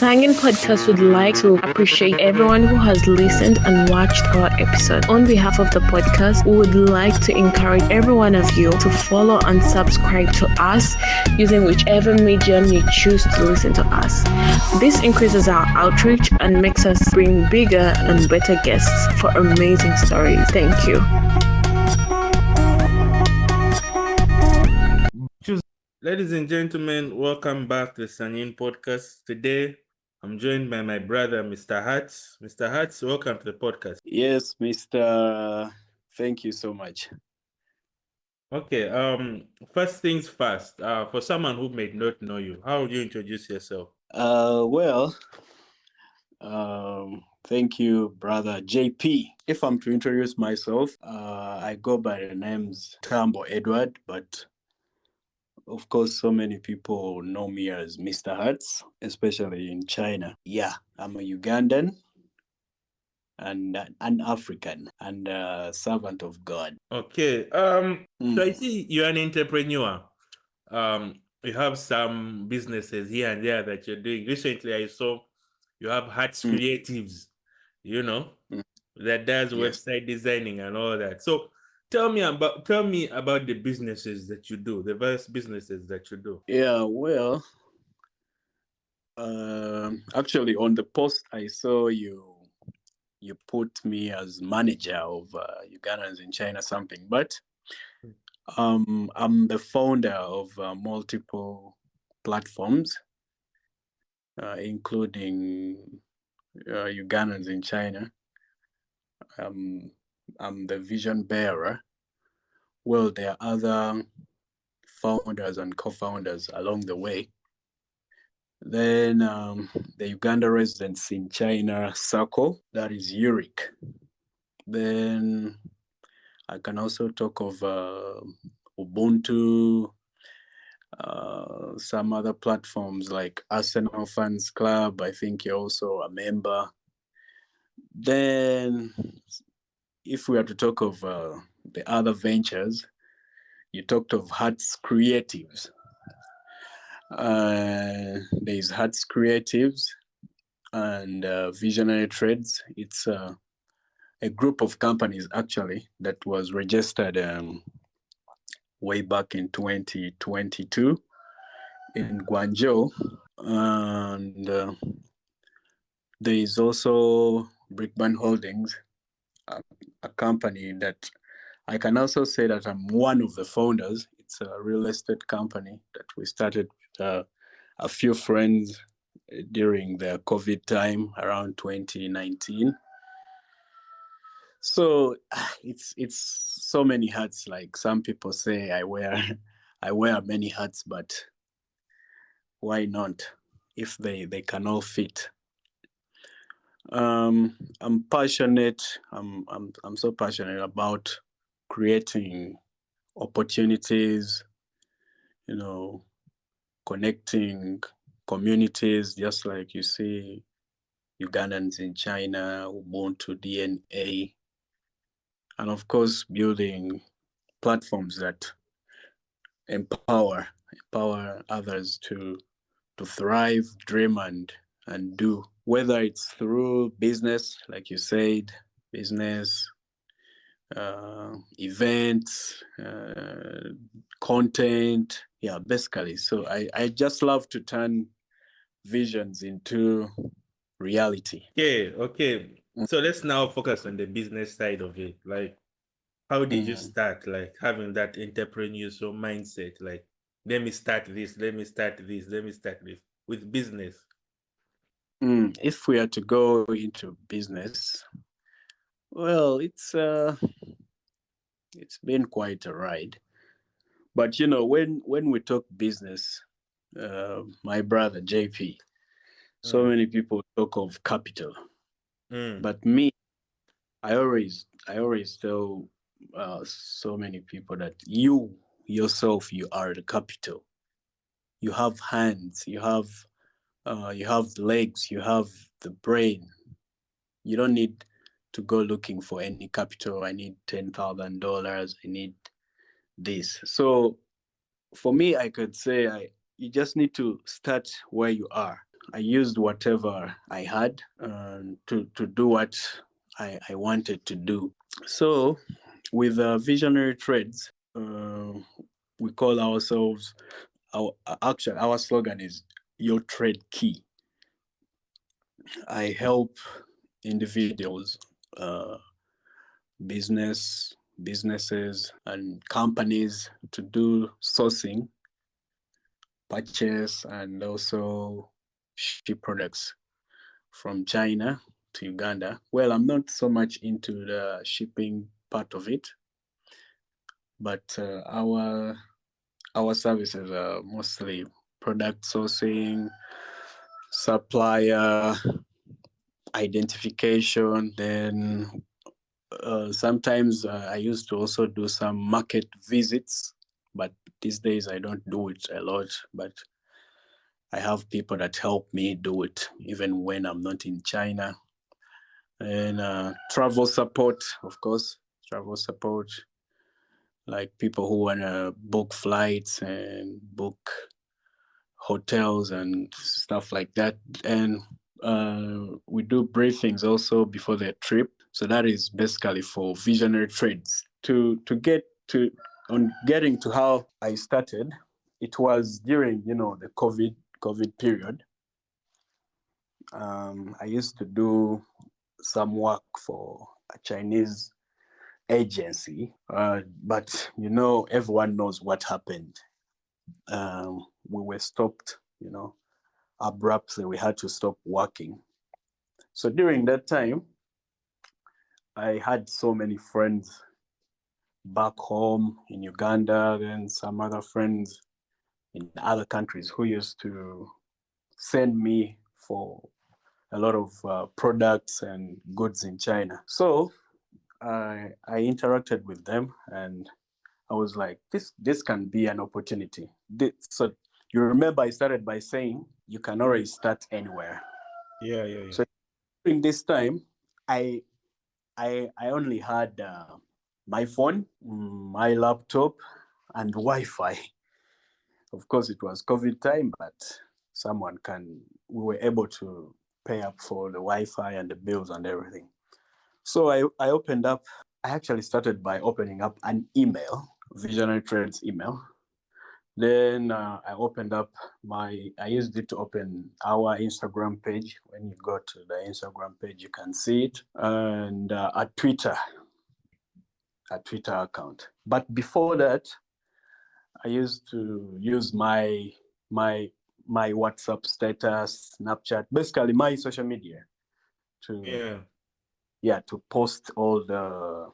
Sangin Podcast would like to appreciate everyone who has listened and watched our episode. On behalf of the podcast, we would like to encourage every one of you to follow and subscribe to us using whichever medium you choose to listen to us. This increases our outreach and makes us bring bigger and better guests for amazing stories. Thank you. Ladies and gentlemen, welcome back to the Sanyin Podcast. Today, I'm joined by my brother, Mr. Hats. Mr. Hats, welcome to the podcast. Yes, Mr. Thank you so much. Okay, first things first. For someone who may not know you, how would you introduce yourself? Thank you, brother JP. If I'm to introduce myself, I go by the names Mutambo Edward, but of course, so many people know me as Mr. Hats, especially in China. Yeah, I'm a Ugandan and an African and a servant of God. Okay. So I see you're an entrepreneur. You have some businesses here and there that you're doing. Recently, I saw you have Hats Creatives, that does website designing and all that. So tell me about the businesses that you do, the various businesses that you do. Yeah, well, actually, on the post I saw you put me as manager of Ugandans in China something, but I'm the founder of multiple platforms, including Ugandans in China. I'm the vision bearer. Well, there are other founders and co-founders along the way. Then the Uganda residents in China circle, that is URIC. Then I can also talk of Ubuntu, some other platforms like Arsenal Fans Club. I think you're also a member. Then if we are to talk of the other ventures, you talked of Hats Creatives. There's Hats Creatives and Visionary Trades. It's a group of companies actually that was registered way back in 2022 in Guangzhou. And there is also Brickman Holdings, a company that I can also say that I'm one of the founders. It's a real estate company that we started with a few friends during the COVID time around 2019. So it's so many hats. Like some people say I wear many hats, but why not if they can all fit? I'm passionate. I'm so passionate about creating opportunities, connecting communities, just like you see Ugandans in China, Ubuntu DNA, and of course building platforms that empower others to thrive, dream, and do, whether it's through business, like you said, business, events, content, basically. So I just love to turn visions into reality. Okay. So let's now focus on the business side of it. Like, how did you start, like, having that entrepreneurial mindset? Like, let me start this with business. If we are to go into business, well, it's been quite a ride. But when we talk business, my brother JP, so many people talk of capital. But me, I always tell so many people that you yourself, you are the capital. You have hands, you have legs, you have the brain. You don't need to go looking for any capital. I need $10,000. I need this. So for me, I could say you just need to start where you are. I used whatever I had to do what I wanted to do. So with Visionary Trades, we call ourselves, our slogan is your trade key. I help individuals, businesses and companies to do sourcing, purchase, and also ship products from China to Uganda. Well, I'm not so much into the shipping part of it, but our services are mostly product sourcing, supplier identification. Then sometimes I used to also do some market visits, but these days I don't do it a lot. But I have people that help me do it even when I'm not in China. And travel support, of course, like people who want to book flights and book hotels and stuff like that. And we do briefings also before their trip. So that is basically for Visionary Trades. To get to on getting to how I started, it was during the COVID period. I used to do some work for a Chinese agency, but everyone knows what happened. We were stopped, abruptly. We had to stop working. So during that time, I had so many friends back home in Uganda, and some other friends in other countries who used to send me for a lot of products and goods in China. So I interacted with them, and I was like, this can be an opportunity. So you remember I started by saying you can already start anywhere. Yeah. So during this time, I only had my phone, my laptop, and Wi-Fi. Of course, it was COVID time, but we were able to pay up for the Wi-Fi and the bills and everything. So I actually started by opening up an email, Visionary Trades email. Then I used it to open our Instagram page. When you go to the Instagram page, you can see it, and a Twitter account. But before that, I used to use my WhatsApp status, Snapchat, basically my social media to post all the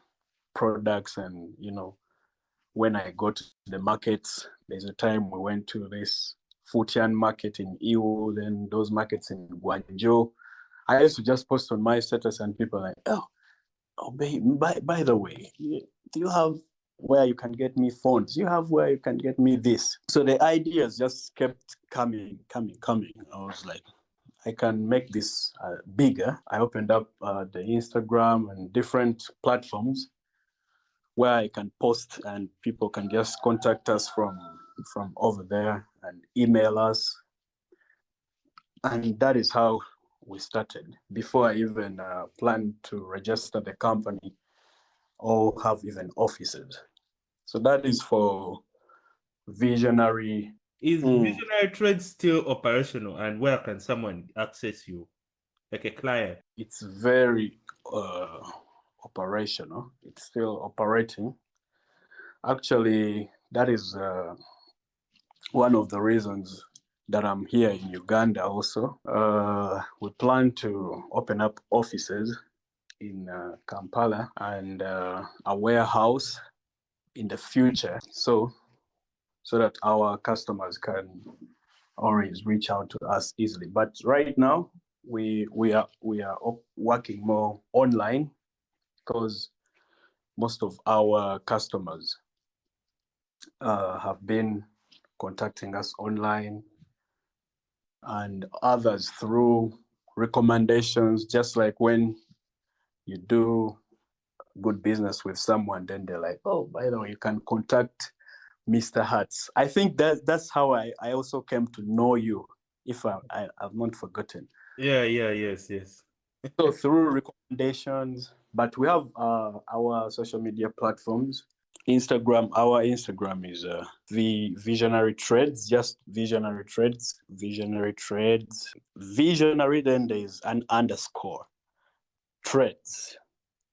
products. And when I go to the markets, there's a time we went to this Futian market in Iwo, then those markets in Guangzhou. I used to just post on my status, and people are like, oh, babe, by the way, do you have where you can get me phones? You have where you can get me this? So the ideas just kept coming. I was like, I can make this bigger. I opened up the Instagram and different platforms where I can post, and people can just contact us from over there and email us. And that is how we started, before I even planned to register the company or have even offices. So that is for Visionary. Is Visionary Trade still operational, and where can someone access you, like a client? It's very operational. It's still operating. Actually, that is one of the reasons that I'm here in Uganda also. We plan to open up offices in Kampala and a warehouse in the future, so that our customers can always reach out to us easily. But right now, we are working more online, because most of our customers have been contacting us online, and others through recommendations. Just like when you do good business with someone, then they're like, oh, by the way, you can contact Mr. Hertz. I think that's how I also came to know you if I've not forgotten. Yes. So through recommendations, but we have our social media platforms. Our Instagram is the Visionary Trades, just Visionary Trades. Visionary, then there's an underscore Trades.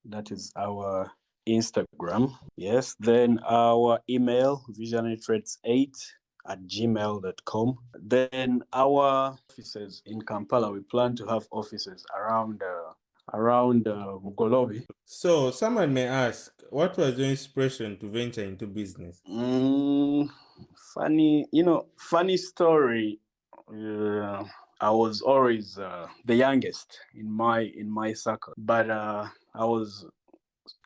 That is our Instagram. Yes. Then our email, visionarytrades8@gmail.com. Then our offices in Kampala, we plan to have offices around Mugolobi. So someone may ask, what was your inspiration to venture into business? Funny story. I was always the youngest in my circle, but I was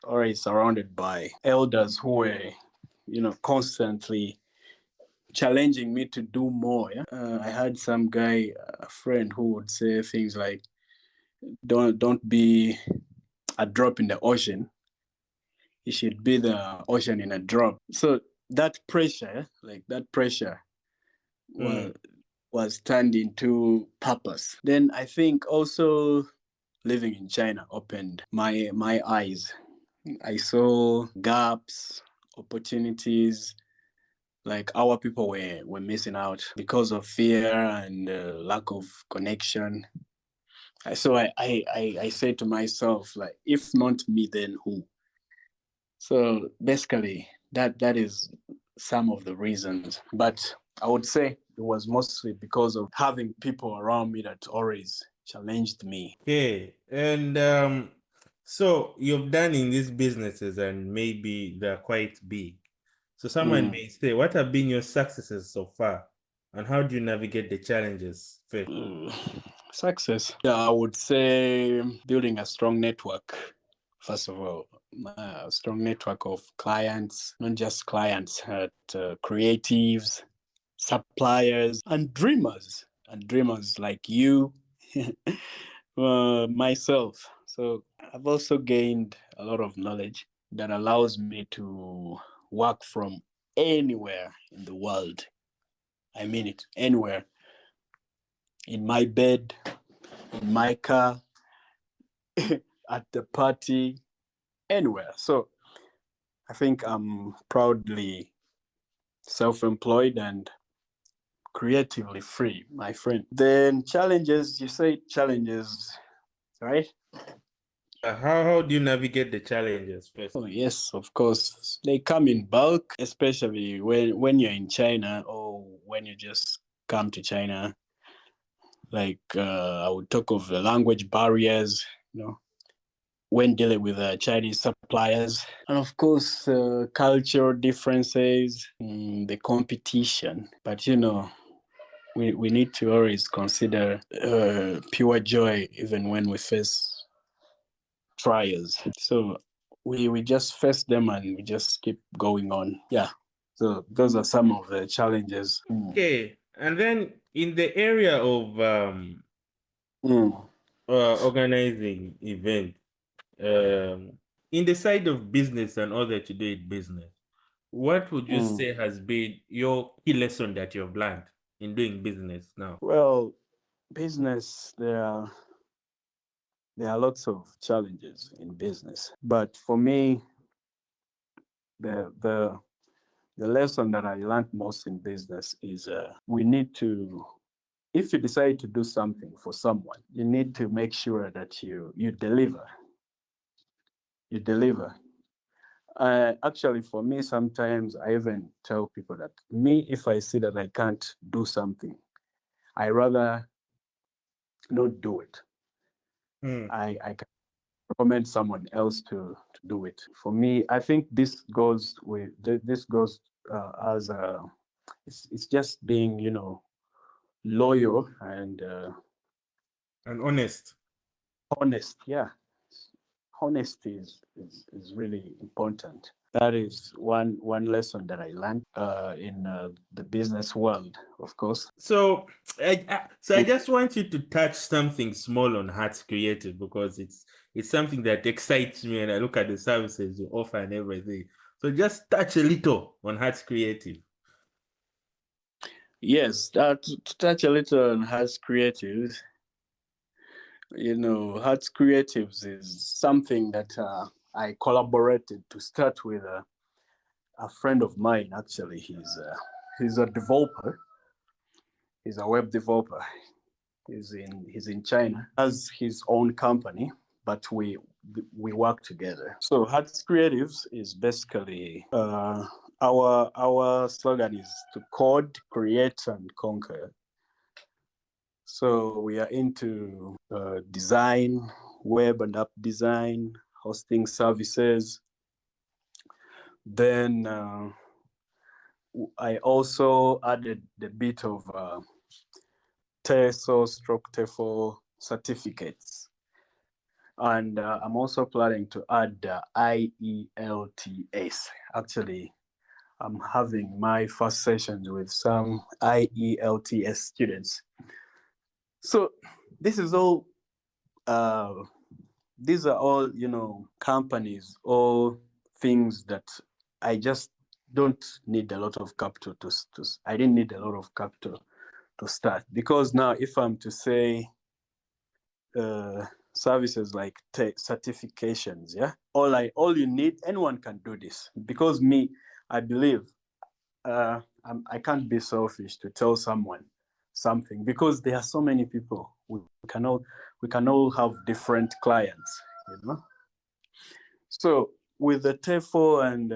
always surrounded by elders who were, constantly challenging me to do more. Yeah? I had some guy, a friend, who would say things like, "Don't be a drop in the ocean. You should be the ocean in a drop." So that pressure, was turned into purpose. Then I think also living in China opened my eyes. I saw gaps, opportunities, like our people were missing out because of fear and lack of connection. So I said to myself, like, if not me, then who? So basically, that is some of the reasons. But I would say it was mostly because of having people around me that always challenged me. Okay, and so you've done in these businesses, and maybe they're quite big. So someone may say, what have been your successes so far, and how do you navigate the challenges first? Success. Yeah, I would say building a strong network. First of all, a strong network of clients, not just clients, but creatives, suppliers, and dreamers like you, myself. So I've also gained a lot of knowledge that allows me to work from anywhere in the world. I mean it, anywhere. In my bed, in my car, at the party, anywhere. So I think I'm proudly self-employed and creatively free, my friend. Then challenges, you say challenges, right? How do you navigate the challenges first? Oh, yes, of course. They come in bulk, especially when you're in China or when you just come to China. Like I would talk of the language barriers, when dealing with Chinese suppliers. And of course, cultural differences, the competition. But, we need to always consider pure joy even when we face trials. So we just face them and we just keep going on. Yeah. So those are some of the challenges. Okay, and then in the area of organizing event, in the side of business and all that you do in business, what would you say has been your key lesson that you've learned in doing business now? Well, business, there are lots of challenges in business, but for me, the lesson that I learned most in business is we need to, if you decide to do something for someone, you need to make sure that you deliver. You deliver. Actually, for me, sometimes I even tell people that if I see that I can't do something, I rather not do it. I can recommend someone else to do it. For me, I think this goes as it's just being, loyal and Honest. honest. Yeah, honesty is really important. That is one lesson that I learned in the business world, of course. So I just want you to touch something small on Hearts Creative, because it's something that excites me, and I look at the services you offer and everything. So just touch a little on Hearts Creative. Yes, to touch a little on Hearts Creatives, Hearts Creatives is something that I collaborated to start with a friend of mine. Actually, he's a developer. He's a web developer. He's in China. Has his own company, but we work together. So Hearts Creatives is basically our slogan is to code, create, and conquer. So we are into design, web and app design, hosting services. Then I also added the bit of TESOL/TEFL certificates. And I'm also planning to add IELTS. Actually, I'm having my first sessions with some IELTS students. So this is all, these are all, companies or things that I just don't need a lot of capital I didn't need a lot of capital to start. Because now if I'm to say services like certifications, yeah, all you need, anyone can do this. Because I believe I can't be selfish to tell someone something, because there are so many people. We can all have different clients, So with the TEFL and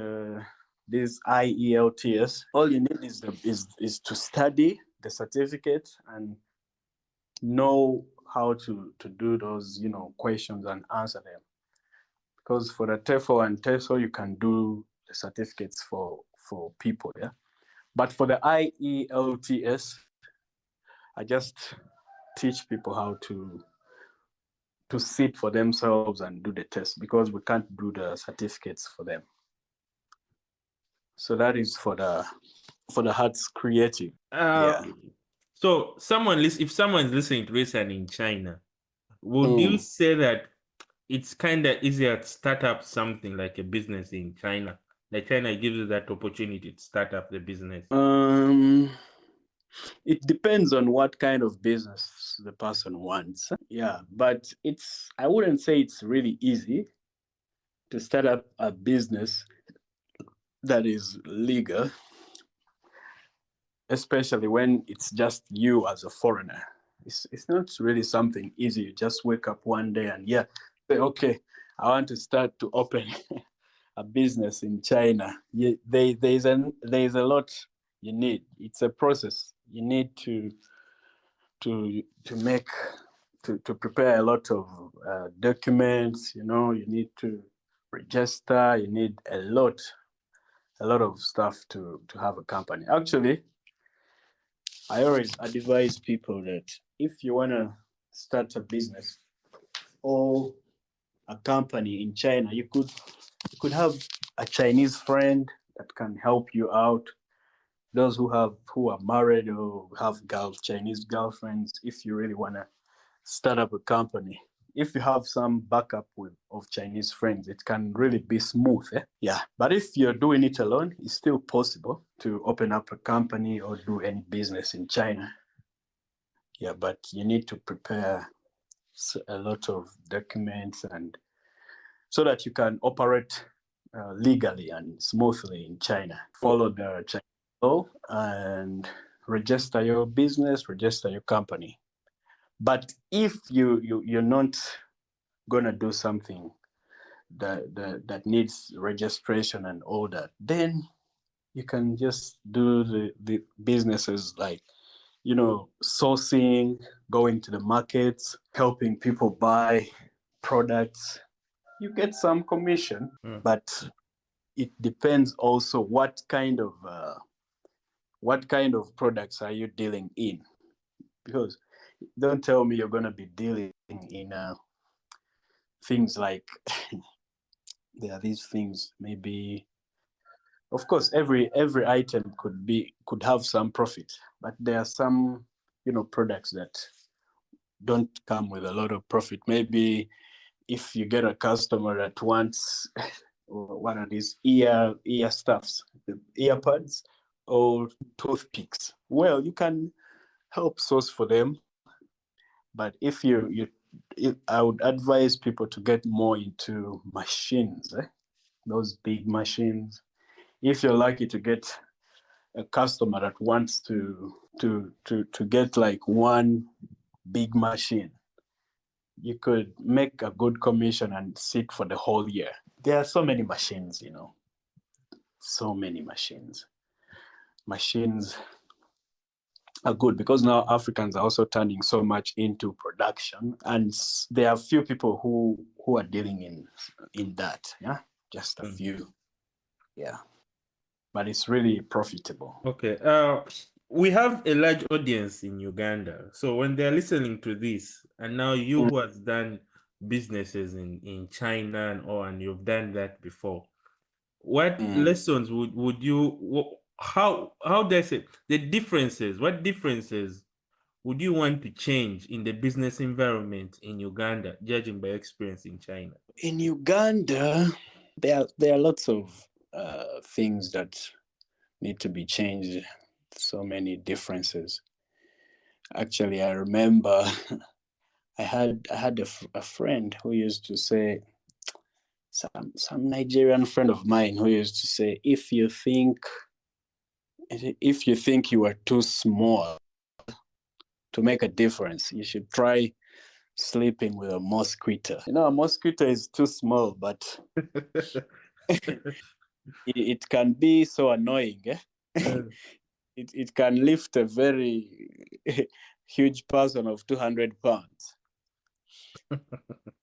this IELTS, all you need is to study the certificate and know how to do those questions and answer them. Because for the TEFL and TESOL, you can do the certificates for people, yeah. But for the IELTS, I just teach people how to sit for themselves and do the test, because we can't do the certificates for them. So that is for the Hearts Creative. Yeah. So if someone's listening to this and in China, would you say that it's kind of easier to start up something like a business in China? Like China gives you that opportunity to start up the business. It depends on what kind of business the person wants. Yeah, but I wouldn't say it's really easy to start up a business that is legal, especially when it's just you as a foreigner. It's not really something easy. You just wake up one day and say, okay, I want to start to open a business in China. There's a lot you need. It's a process. You need to prepare a lot of documents. You need to register. You need a lot of stuff to have a company. Actually, I always advise people that if you want to start a business or a company in China, you could have a Chinese friend that can help you out. Those who are married or have Chinese girlfriends, if you really want to start up a company, if you have some backup of Chinese friends, it can really be smooth. Yeah. But if you're doing it alone, it's still possible to open up a company or do any business in China. Yeah, but you need to prepare a lot of documents and so that you can operate legally and smoothly in China. Follow the Chinese law and register your business, register your company. But if you're not gonna do something that needs registration and all that, then you can just do the businesses like sourcing, going to the markets, helping people buy products. You get some commission, but it depends also what kind of products are you dealing in, because don't tell me you're going to be dealing in things like there are these things, maybe, of course, every item could have some profit, but there are some products that don't come with a lot of profit. Maybe if you get a customer that wants what are these ear stuffs, the earbuds, or toothpicks. Well, you can help source for them, but if I would advise people to get more into machines, those big machines. If you're lucky to get a customer that wants to get like one big machine, you could make a good commission and sit for the whole year. There are so many machines, so many machines. Machines are good because now Africans are also turning so much into production, and there are few people who are dealing in that. Yeah, just a few. Yeah, but it's really profitable. Okay. We have a large audience in Uganda, so when they're listening to this, and now you who has done businesses in China and you've done that before, what lessons would you how does it the differences? What differences would you want to change in the business environment in Uganda, judging by experience in China? In Uganda, there are lots of things that need to be changed. So many differences. Actually, I remember I had a friend who used to say, some Nigerian friend of mine who used to say, if you think you are too small to make a difference, you should try sleeping with a mosquito. A mosquito is too small, but it can be so annoying. It can lift a very huge person of 200 pounds.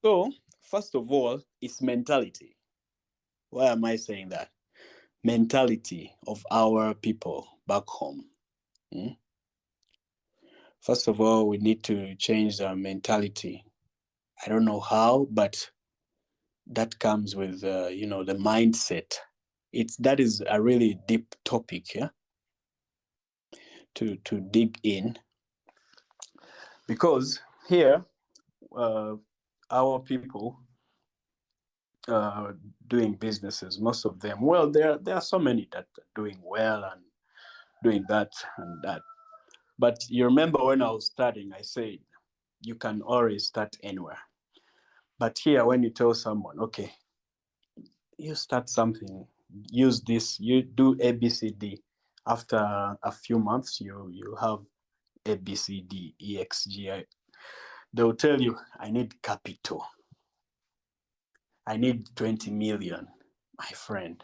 So, first of all, it's mentality. Why am I saying that? Mentality of our people back home. First of all, we need to change our mentality. I don't know how, but that comes with the mindset. That is a really deep topic, yeah, to dig in, because here our people doing businesses, most of them, well, there are so many that are doing well and doing that and that. But you remember when I was starting, I said you can always start anywhere. But here, when you tell someone, okay, you start something, use this, you do ABCD. After a few months, you have ABCD, EXGI. They'll tell you, I need capital. I need 20 million. My friend,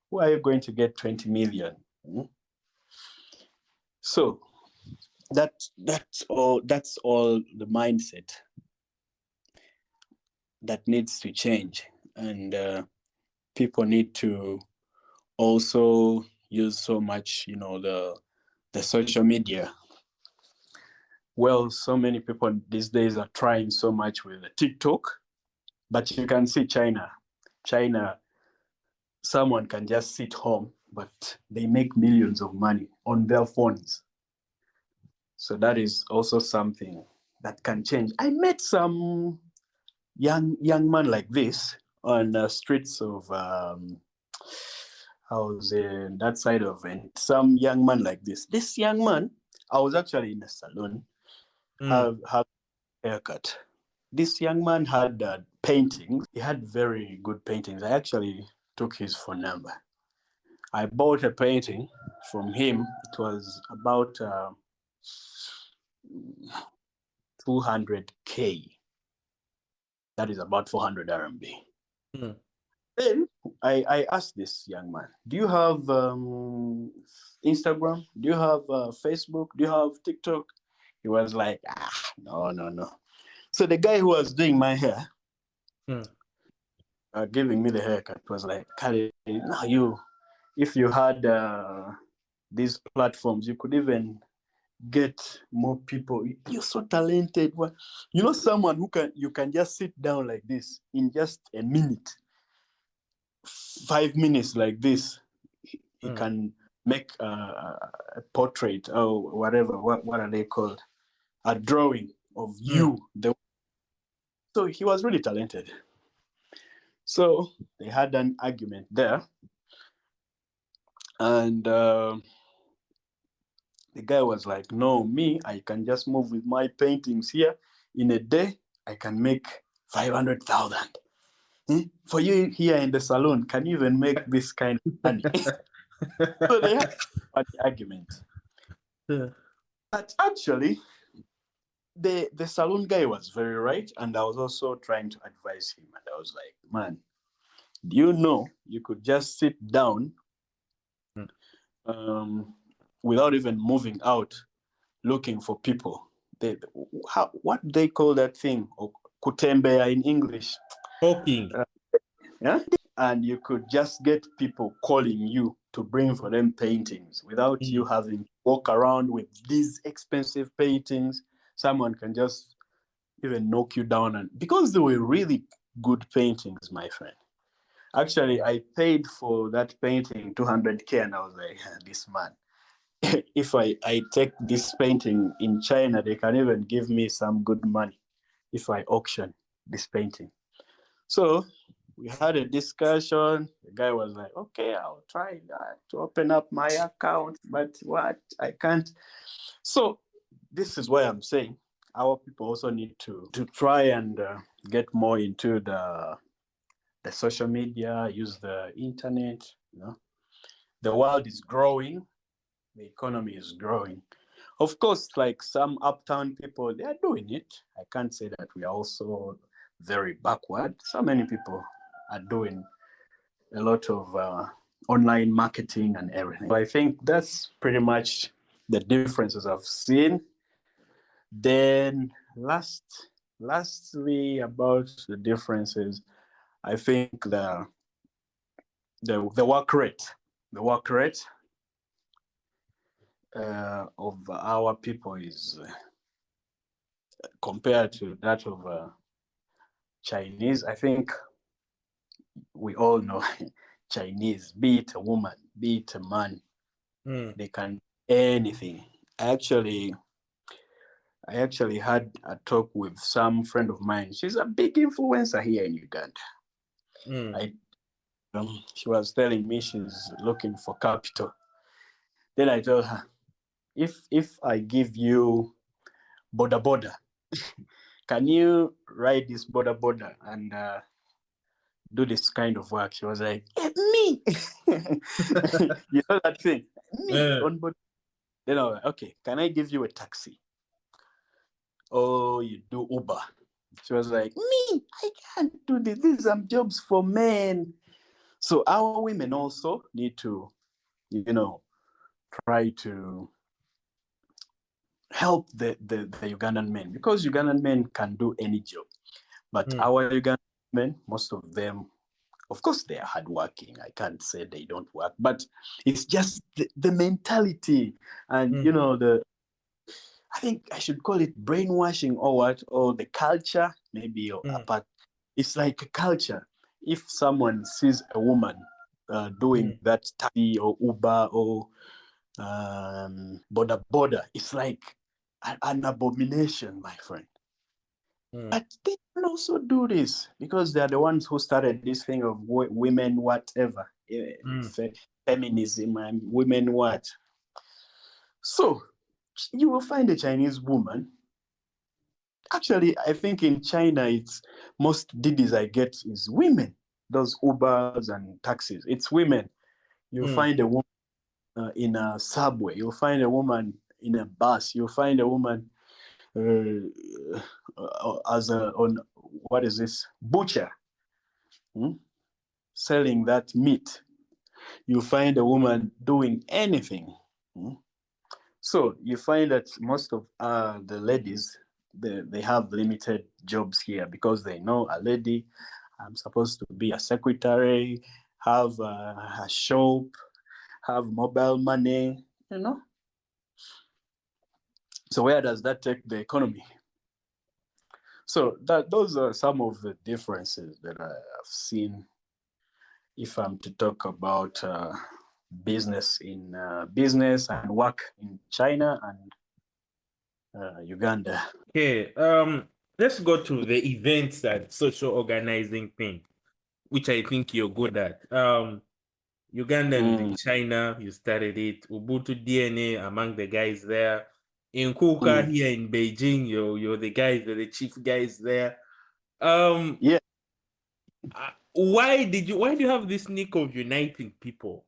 where are you going to get 20 million? So that's all the mindset that needs to change. And people need to also use so much, the social media. Well, so many people these days are trying so much with the TikTok, but you can see China, someone can just sit home, but they make millions of money on their phones. So that is also something that can change. I met some young man like this on the streets of I was in that side of it. Some young man like this. This young man, I was actually in a salon, have a haircut. This young man had paintings. He had very good paintings. I actually took his phone number. I bought a painting from him. It was about 200K. That is about 400 RMB. Then I asked this young man, do you have Instagram? Do you have Facebook? Do you have TikTok? He was like, no. So the guy who was doing my hair, giving me the haircut, was like, Kali, now if you had these platforms, you could even get more people. You're so talented. Someone you can just sit down like this in just a minute. 5 minutes like this, he can make a portrait or whatever. What are they called? A drawing of you. So he was really talented. So they had an argument there, and The guy was like, no, me, I can just move with my paintings here. In a day, I can make 500,000. For you here in the salon, can you even make this kind of money? So they had an argument. But actually, the salon guy was very right. And I was also trying to advise him. And I was like, man, do you know you could just sit down without even moving out, looking for people? What they call that thing? Kutembea in English. Talking. Yeah. And you could just get people calling you to bring for them paintings without you having to walk around with these expensive paintings. Someone can just even knock you down. And because they were really good paintings, my friend. Actually, I paid for that painting 200K, and I was like, this man, if I take this painting in China, they can even give me some good money if I auction this painting. So we had a discussion. The guy was like, okay, I'll try to open up my account, but what? I can't. So this is why I'm saying our people also need to try and get more into the social media, use the internet. The world is growing, the economy is growing. Of course, like some uptown people, they are doing it. I can't say that we are also very backward. So many people are doing a lot of online marketing and everything. I think that's pretty much the differences I've seen. Then lastly, about the differences, I think the work rate, of our people is compared to that of Chinese. I think we all know Chinese, be it a woman, be it a man, they can do anything. I actually had a talk with some friend of mine. She's a big influencer here in Uganda. She was telling me she's looking for capital. Then I told her, if I give you boda, can you ride this boda and do this kind of work? She was like, me. You know that thing? Me on boda. Then I was like, okay, can I give you a taxi? Oh, you do Uber. She was like, me, I can't do this. These are jobs for men. So our women also need to, try to help the Ugandan men, because Ugandan men can do any job. But our Ugandan men, most of them, of course, they are hardworking. I can't say they don't work, but it's just the mentality and, I think I should call it brainwashing or what, or the culture, maybe, apart. It's like a culture. If someone sees a woman doing that taxi or Uber or boda, it's like an abomination, my friend. But they can also do this because they are the ones who started this thing of women whatever, feminism and women what. So you will find a Chinese woman. Actually, I think in China, it's most didis I get is women. Those Ubers and taxis, it's women. You'll find a woman in a subway. You'll find a woman in a bus. You'll find a woman on what is this, butcher, selling that meat. You find a woman doing anything. So you find that most of the ladies, they have limited jobs here because they know a lady, I'm supposed to be a secretary, have a shop, have mobile money, So where does that take the economy? So those are some of the differences that I have seen if I'm to talk about business and work in China and Uganda. Okay, let's go to the events and social organizing thing, which I think you're good at. Ugandans in China, you started it. Ubuntu DNA among the guys there. In Kuka here in Beijing, you're the guys, you're the chief guys there. Yeah. Why do you have this nick of uniting people?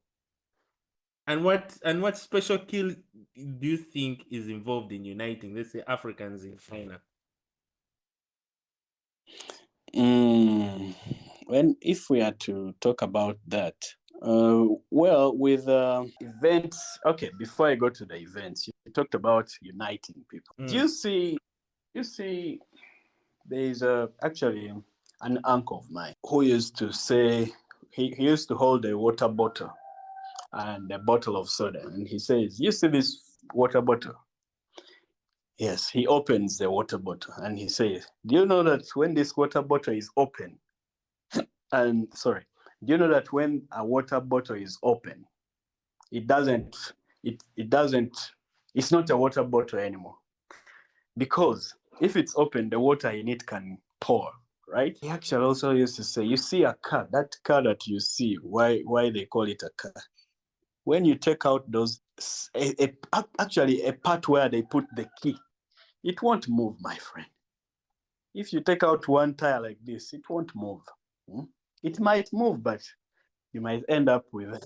And what special skill do you think is involved in uniting, let's say, Africans in China? If we are to talk about that, well, with events, okay, before I go to the events, you talked about uniting people. Do you see, there's actually an uncle of mine who used to say, he used to hold a water bottle and a bottle of soda, and he says, you see this water bottle? Yes, he opens the water bottle and he says, do you know that when this water bottle is open, and sorry, do you know that when a water bottle is open, it doesn't, it's not a water bottle anymore. Because if it's open, the water in it can pour, right? He actually also used to say, you see a car, that car that you see, why they call it a car? When you take out those, actually a part where they put the key, it won't move, my friend. If you take out one tire like this, it won't move. It might move, but you might end up with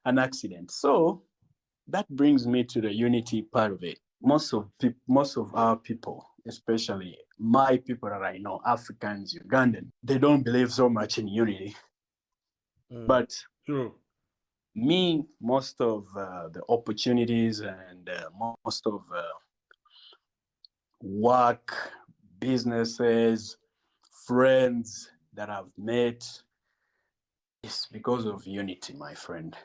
an accident. So that brings me to the unity part of it. Most of our people, especially my people that I know, Africans, Ugandan, they don't believe so much in unity. But true. Me, most of the opportunities and most of work, businesses, friends that I've met, is because of unity, my friend.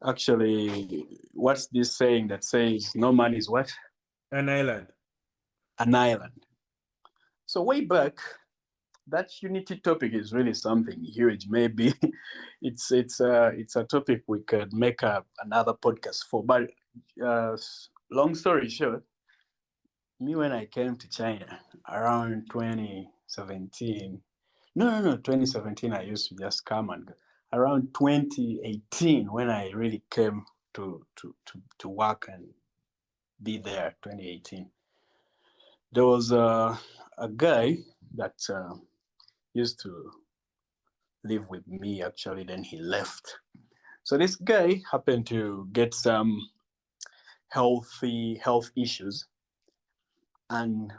Actually, what's this saying that says no man is what? An island. An island. So way back, that unity topic is really something huge. Maybe it's a topic we could make another podcast for. But long story short, me when I came to China around 2017, no, 2017 I used to just come and go. Around 2018 when I really came to work and be there, 2018, there was a guy that used to live with me actually, then he left. So this guy happened to get some health issues, and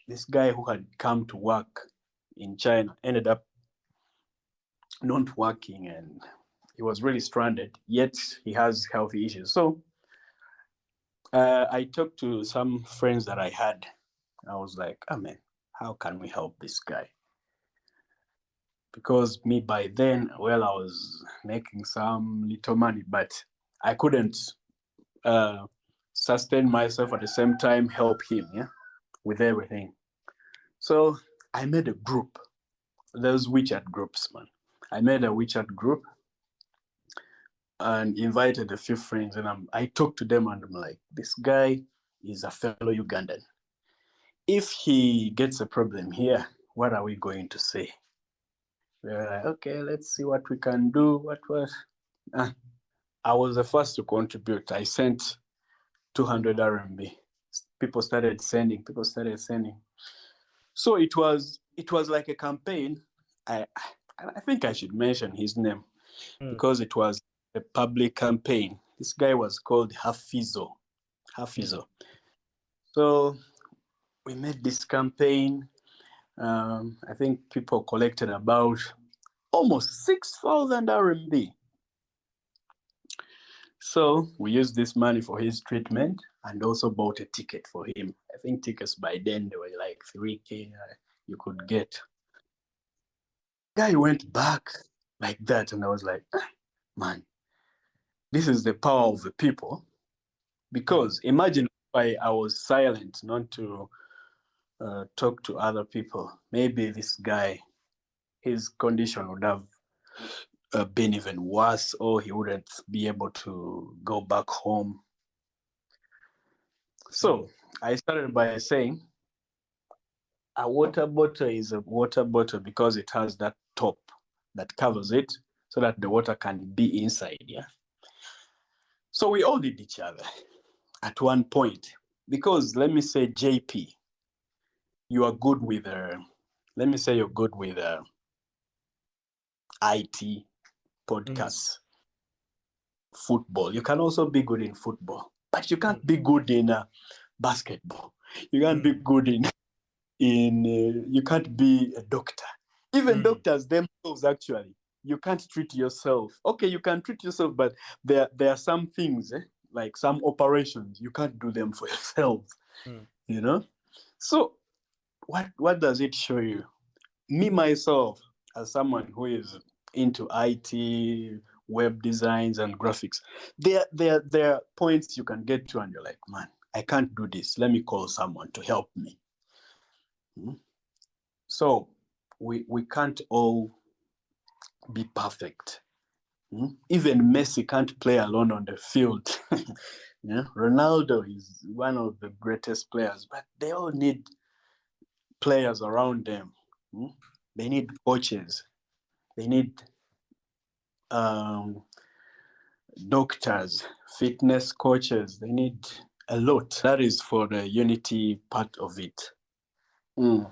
this guy who had come to work in China ended up not working, and he was really stranded, yet he has health issues. So I talked to some friends that I had. I was like, oh man, how can we help this guy? Because me by then, well, I was making some little money, but I couldn't sustain myself at the same time, help him, with everything. So I made a group. Those WeChat groups, man. I made a WeChat group and invited a few friends, and I talked to them, and I'm like, this guy is a fellow Ugandan. If he gets a problem here, what are we going to say? We're like, okay, let's see what we can do. What was? I was the first to contribute. I sent 200 RMB. People started sending. So it was like a campaign. I think I should mention his name because it was a public campaign. This guy was called Hafizo. So we made this campaign. I think people collected about almost 6,000 RMB. So we used this money for his treatment and also bought a ticket for him. I think tickets by then, they were like 3K you could get. Guy went back like that, and I was like, man, this is the power of the people. Because imagine if I was silent not to talk to other people. Maybe this guy, his condition would have been even worse, or he wouldn't be able to go back home. So I started by saying, a water bottle is a water bottle because it has that top that covers it. so that the water can be inside. Yeah. So we all need each other at one point, because let me say, JP, you are good with let me say you're good with IT, podcasts, football. You can also be good in football, but you can't be good in basketball. You can't be good in you can't be a doctor. Even doctors themselves, actually, you can't treat yourself. Okay, you can treat yourself, but there are some things, like some operations, you can't do them for yourself. You know. So what does it show you? Me myself, as someone who is into IT, web designs, and graphics, there are points you can get to, and you're like, man, I can't do this. Let me call someone to help me. So we can't all be perfect. Even Messi can't play alone on the field. Yeah? Ronaldo is one of the greatest players, but they all need players around them. They need coaches. They need doctors, fitness coaches. They need a lot. That is for the unity part of it.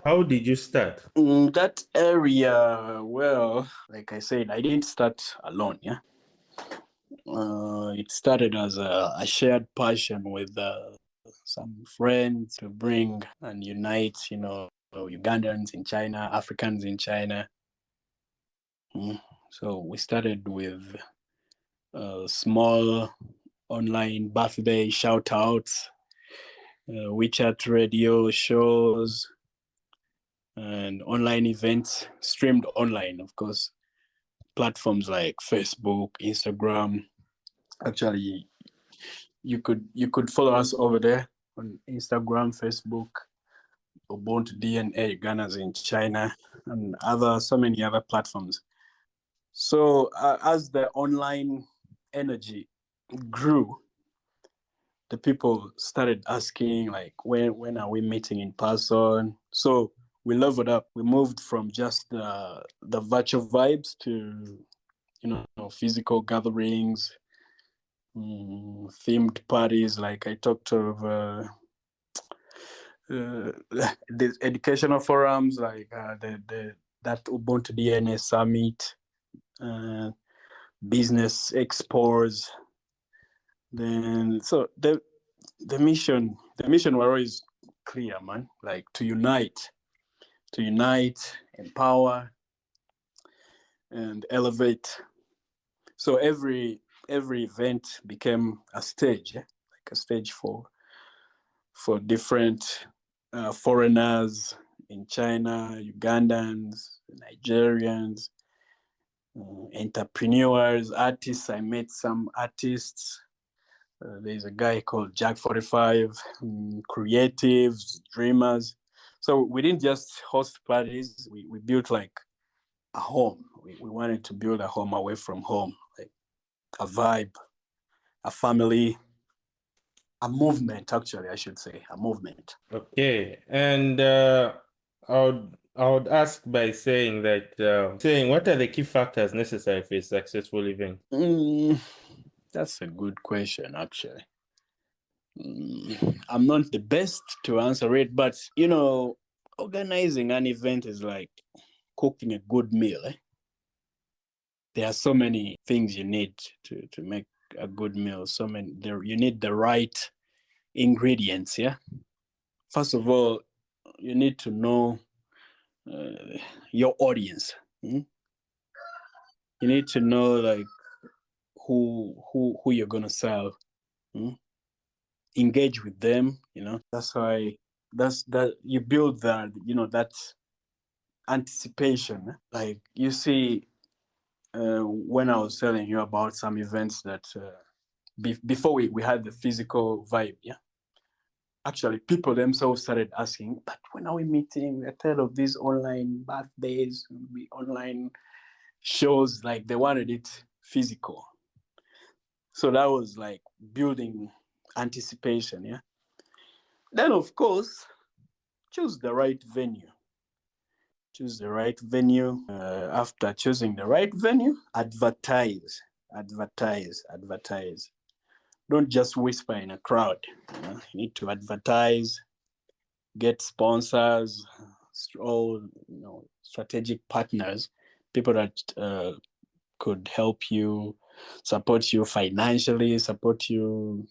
How did you start? That area, well, like I said, I didn't start alone. Yeah. It started as a shared passion with some friends to bring and unite, Ugandans in China, Africans in China. So we started with small online birthday shout outs, WeChat radio shows, and online events streamed online, of course. Platforms like Facebook, Instagram. Actually, you could follow us over there on Instagram, Facebook, Ubuntu DNA, Ugandans in China, and so many other platforms. So as the online energy grew, the people started asking, like, when are we meeting in person? So we leveled up. We moved from just the virtual vibes to physical gatherings, themed parties. Like I talked of the educational forums, like that Ubuntu DNA summit, business expos. Then so the mission were always clear, man. Like to unite, empower, and elevate. So every event became a stage, like a stage for different foreigners in China, Ugandans, Nigerians, entrepreneurs, artists. I met some artists. There's a guy called Jack 45, creatives, dreamers. So we didn't just host parties. We built like a home. We wanted to build a home away from home, like a vibe, a family, a movement, actually, I should say, a movement. Okay. And I would ask by saying that, what are the key factors necessary for a successful event? That's a good question, actually. I'm not the best to answer it, but, organizing an event is like cooking a good meal. There are so many things you need to make a good meal. You need the right ingredients, yeah? First of all, you need to know your audience. You need to know like who you're gonna serve. Engage with them. That's why that you build that anticipation. Like you see, when I was telling you about some events that before we had the physical vibe, yeah. Actually, people themselves started asking, but when are we meeting? We're tired of these online birthdays, online shows. Like they wanted it physical. So that was like building anticipation, yeah. Then, of course, choose the right venue. choose the right venue. After choosing the right venue, advertise. Don't just whisper in a crowd. You need to advertise, get sponsors, all strategic partners, people that could help you, support you financially, support you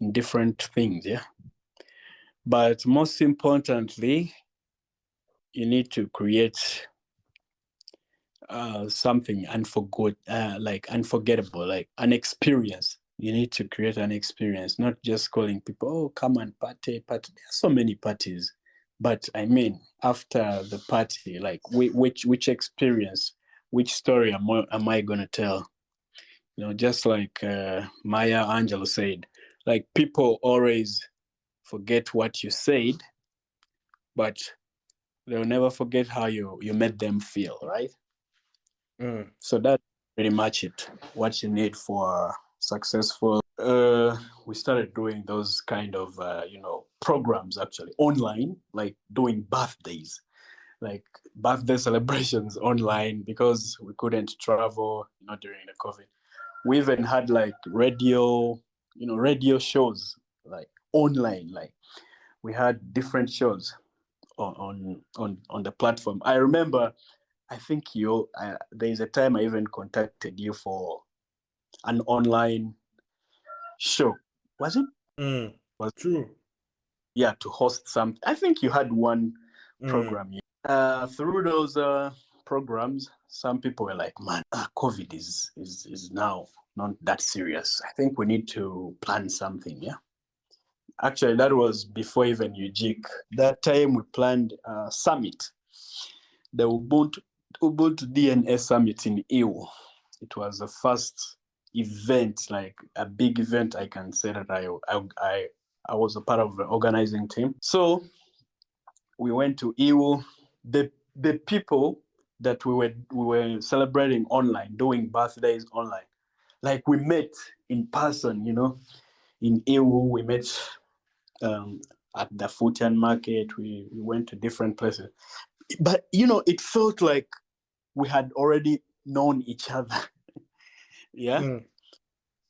in different things. Yeah. But most importantly, you need to create something unforgettable, like an experience. You need to create an experience, not just calling people, oh, come and party. There are so many parties. But I mean, after the party, like which experience, which story am I going to tell? Just like Maya Angelou said, like people always forget what you said, but they'll never forget how you made them feel, right? So that's pretty much it. What you need for successful. We started doing those kind of programs actually online, like doing birthdays, like birthday celebrations online because we couldn't travel, during the COVID. We even had like radio shows like online, like we had different shows on the platform. I remember, I think there's a time I even contacted you for an online show. Was it? Was true. Yeah, to host something. I think you had one program. Through those programs, some people were like, man, COVID is now not that serious. I think we need to plan something. Yeah. Actually, that was before even UGIC. That time we planned a summit, the Ubuntu DNA Summit in Iwo. It was the first event, like a big event. I can say that I was a part of the organizing team. So we went to Iwo. The people that we were celebrating online, doing birthdays online, like we met in person. In Iwo, we met at the Futian market. We went to different places, but it felt like we had already known each other. Yeah.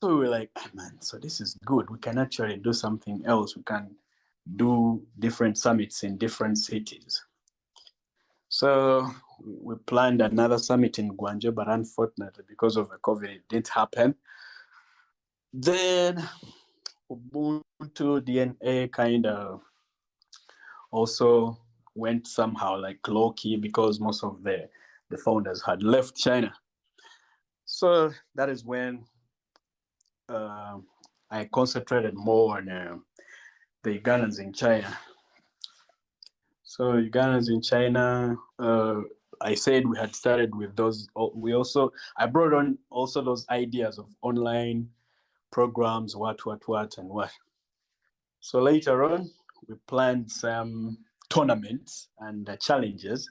So we were like, man, so this is good. We can actually do something else. We can do different summits in different cities. So we planned another summit in Guangzhou, but unfortunately, because of the COVID, it didn't happen. Then Ubuntu DNA kind of also went somehow like low key because most of the founders had left China. So that is when I concentrated more on the Ugandans in China. So Ugandans in China, I said we had started with those. I brought on also those ideas of online programs, what, and what. So later on, we planned some tournaments and challenges,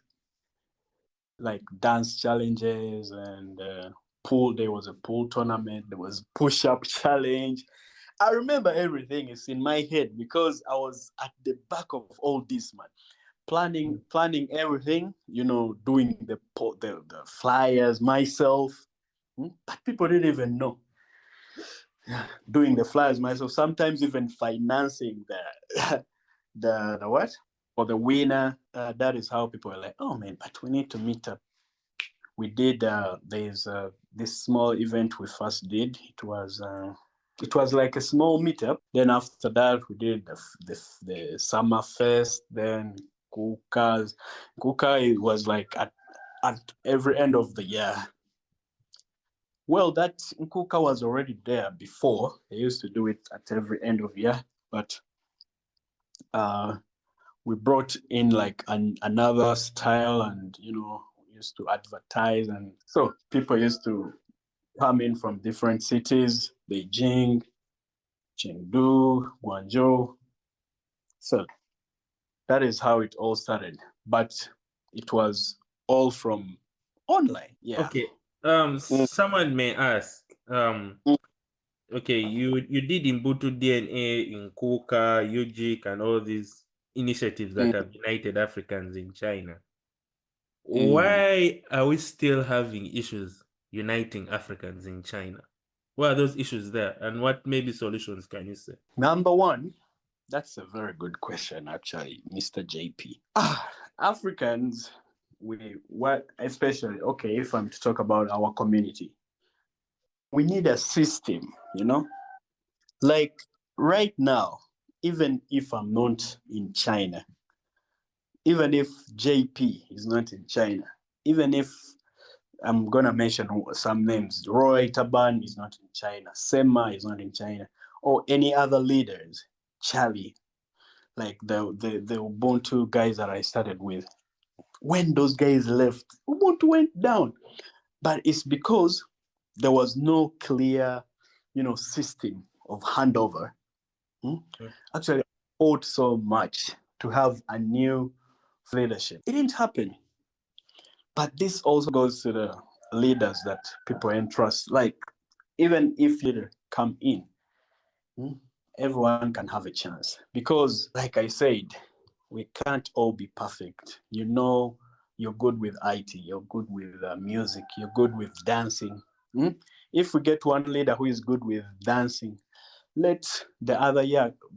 like dance challenges and pool. There was a pool tournament. There was push-up challenge. I remember everything is in my head because I was at the back of all this, man. Planning everything, doing the flyers myself, but people didn't even know. Doing the flyers myself, sometimes even financing the what for the winner. That is how people are like, oh man, but we need to meet up. We did there's this small event we first did. It was like a small meetup. Then after that, we did the summer fest. Then Kuka was like at every end of the year. Well, that Kuka was already there before. They used to do it at every end of year, but we brought in like another style, and used to advertise, and so people used to come in from different cities: Beijing, Chengdu, Guangzhou. So that is how it all started, but it was all from online. Yeah. Okay. Someone may ask, okay, you did Ubuntu DNA in Kuka, UGIC, and all these initiatives that have united Africans in China. Why are we still having issues uniting Africans in China? What are those issues there, and what maybe solutions can you say? Number one, that's a very good question, actually, Mr. JP. Africans, especially, okay, if I'm to talk about our community, we need a system, like right now, even if I'm not in China, even if JP is not in China, even if I'm going to mention some names, Roy Taban is not in China, Sema is not in China, or any other leaders, Charlie, like the Ubuntu guys that I started with. When those guys left, Ubuntu went down. But it's because there was no clear, system of handover. Actually, I fought so much to have a new leadership. It didn't happen. But this also goes to the leaders that people entrust. Like, even if leaders come in, everyone can have a chance. Because, like I said, we can't all be perfect. You're good with IT, you're good with music, you're good with dancing. If we get one leader who is good with dancing, let the other,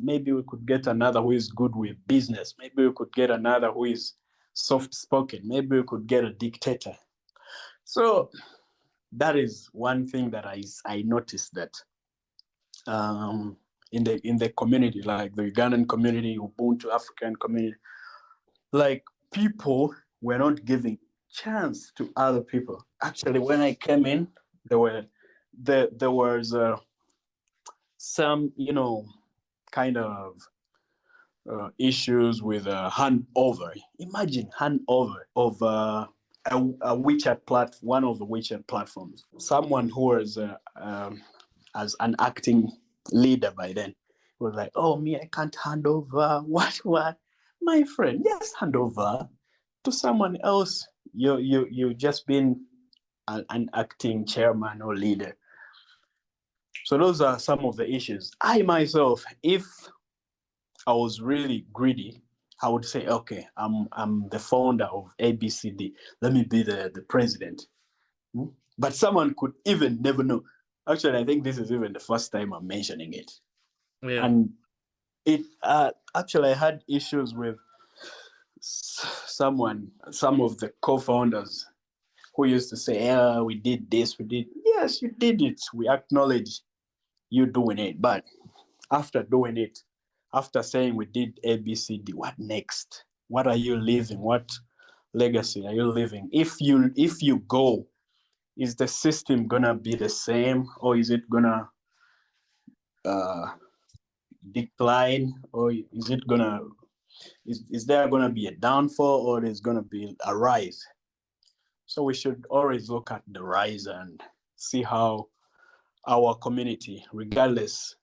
maybe we could get another who is good with business. Maybe we could get another who is soft-spoken. Maybe we could get a dictator. So that is one thing that I noticed that in the community, like the Ugandan community, Ubuntu African community, like people were not giving chance to other people. Actually, when I came in, there was some, kind of issues with handover. Imagine handover of a WeChat one of the WeChat platforms. Someone who was as an acting leader by then was like, "Oh, me, I can't hand over." What? My friend, yes, hand over to someone else. You just been an acting chairman or leader. So those are some of the issues. I myself, if I was really greedy, I would say, okay, I'm the founder of ABCD. Let me be the president. But someone could even never know. Actually, I think this is even the first time I'm mentioning it. Yeah. And it actually I had issues with some of the co-founders who used to say, "Yeah, we did this, we did." Yes, you did it. We acknowledge you doing it. But after doing it, after saying we did ABCD, what next? What are you leaving? What legacy are you leaving? If you go, is the system gonna be the same, or is it gonna decline, or is there gonna be a downfall, or is gonna be a rise? So we should always look at the rise and see how our community, regardless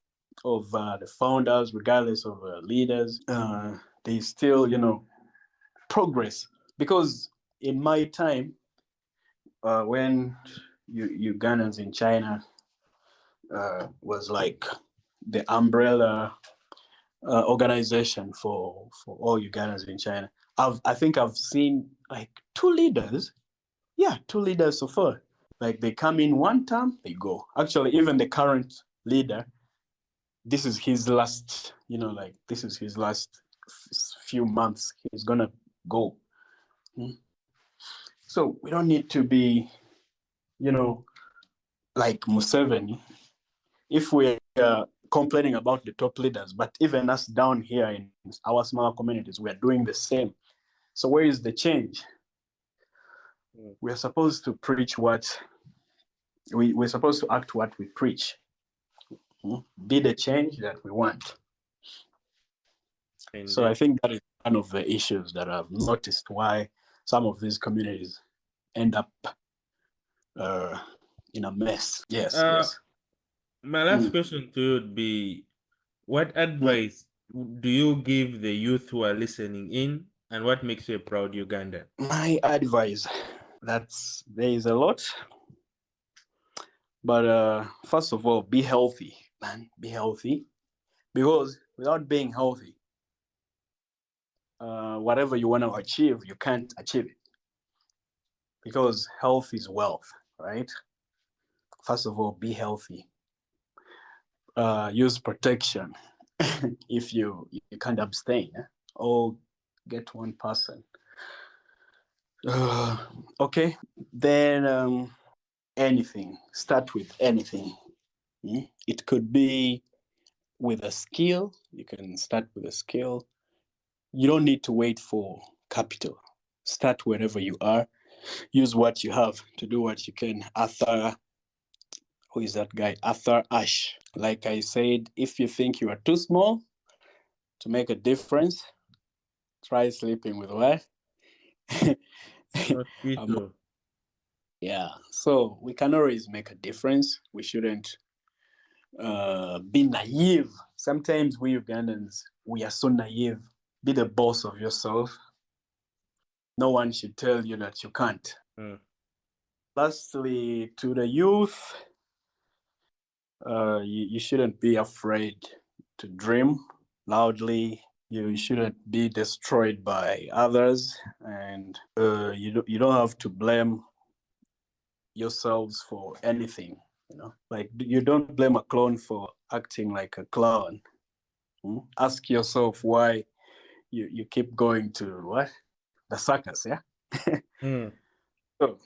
of the founders, regardless of leaders, they still, progress. Because in my time, when Ugandans in China was like the umbrella organization for all Ugandans in China, I think I've seen like two leaders so far. Like they come in one term, they go. Actually, even the current leader, this is his last, this is his last few months. He's gonna go. So we don't need to be, like Museveni. If we are complaining about the top leaders, but even us down here in our small communities, we are doing the same. So where is the change? We are supposed to preach we're supposed to act what we preach. Be the change that we want. Indeed. So I think that is one of the issues that I've noticed why some of these communities end up in a mess. Yes. My last question to you would be, what advice do you give the youth who are listening in, and what makes you a proud Ugandan? My advice, there is a lot. But first of all, be healthy, man. Be healthy. Because without being healthy, whatever you want to achieve, you can't achieve it. because health is wealth, right? First of all, be healthy. Use protection if you can't abstain, or get one person. Okay, then anything. Start with anything. It could be with a skill. You can start with a skill. You don't need to wait for capital. Start wherever you are. Use what you have to do what you can. Who is that guy? Arthur Ashe. Like I said, if you think you are too small to make a difference, try sleeping with what? Yeah. So we can always make a difference. We shouldn't be naive. Sometimes we Ugandans, we are so naive. Be the boss of yourself. No one should tell you that you can't. Lastly, to the youth, you shouldn't be afraid to dream loudly. You shouldn't be destroyed by others, and you don't have to blame yourselves for anything. Like you don't blame a clown for acting like a clown. Ask yourself why you keep going to the circus. Yeah. So